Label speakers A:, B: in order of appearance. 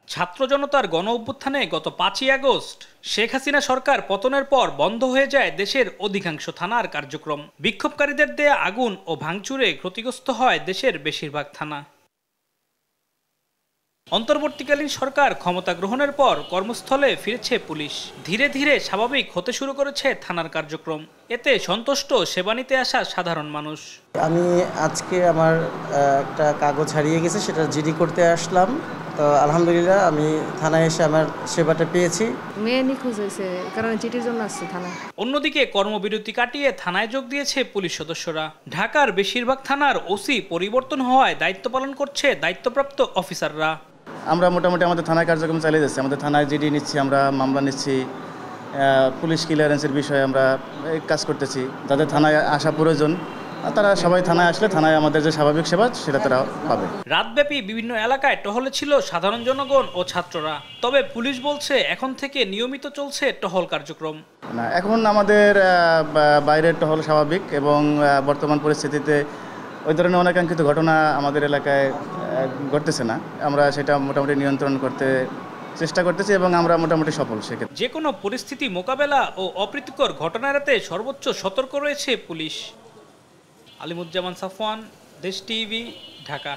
A: ছাত্র জনতার গণ অভ্যুত্থানে গত 5ই আগস্ট শেখ হাসিনা সরকার পতনের পর বন্ধ হয়ে যায় দেশের অধিকাংশ থানার কার্যক্রম। বিক্ষোভকারীদের দেয়া আগুন ও ভাঙচুরে ক্ষতিগ্রস্ত হয় দেশের বেশিরভাগ থানা। অন্তর্বর্তীকালীন সরকার ক্ষমতা গ্রহণের পর কর্মস্থলে ফিরেছে পুলিশ। ধীরে ধীরে স্বাভাবিক হতে শুরু করেছে থানার কার্যক্রম। এতে সন্তুষ্ট সেবা নিতে আসা সাধারণ মানুষ।
B: আমি আজকে আমার একটা কাগজ হারিয়ে গেছে, সেটা জিডি করতে আসলাম। তো আলহামদুলিল্লাহ আমি থানায় এসে আমার সেবাটা পেয়েছি।
C: মেয়ে নিখোঁজ হয়েছে, কারণ চিঠির জন্য আসছে থানায়।
A: অন্যদিকে কর্মবিরতি কাটিয়ে থানায় যোগ দিয়েছে পুলিশ সদস্যরা। ঢাকার বেশিরভাগ থানার ওসি পরিবর্তন হওয়ায় দায়িত্ব পালন করছে দায়িত্বপ্রাপ্ত অফিসাররা।
D: আমরা মোটামুটি আমাদের থানায় কার্যক্রম চালিয়ে যাচ্ছি। আমাদের থানায় জিডি নিচ্ছি, আমরা মামলা নিচ্ছি, পুলিশ ক্লিয়ারেন্সের বিষয়ে আমরা কাজ করতেছি। যাদের থানায় আসা প্রয়োজন তারা সবাই থানায় আসলে থানায় আমাদের যে স্বাভাবিক সেবা সেটা তারা পাবে।
A: রাতব্যাপী বিভিন্ন এলাকায় টহলে ছিল সাধারণ জনগণ ও ছাত্ররা। তবে পুলিশ বলছে এখন থেকে নিয়মিত চলছে টহল কার্যক্রম।
D: না, এখন আমাদের বাইরের টহল স্বাভাবিক এবং বর্তমান পরিস্থিতিতে ওই ধরনের অনাকাঙ্ক্ষিত ঘটনা আমাদের এলাকায় ঘটতেছে না। আমরা সেটা মোটামুটি নিয়ন্ত্রণ করতে চেষ্টা করতেছি এবং আমরা মোটামুটি সফল। সেক্ষেত্রে
A: যে কোনো পরিস্থিতি মোকাবেলা ও অপ্রীতিকর ঘটনা এড়াতে সর্বোচ্চ সতর্ক রয়েছে পুলিশ। আলিমুজ্জামান সাফওয়ান, দেশ টিভি, ঢাকা।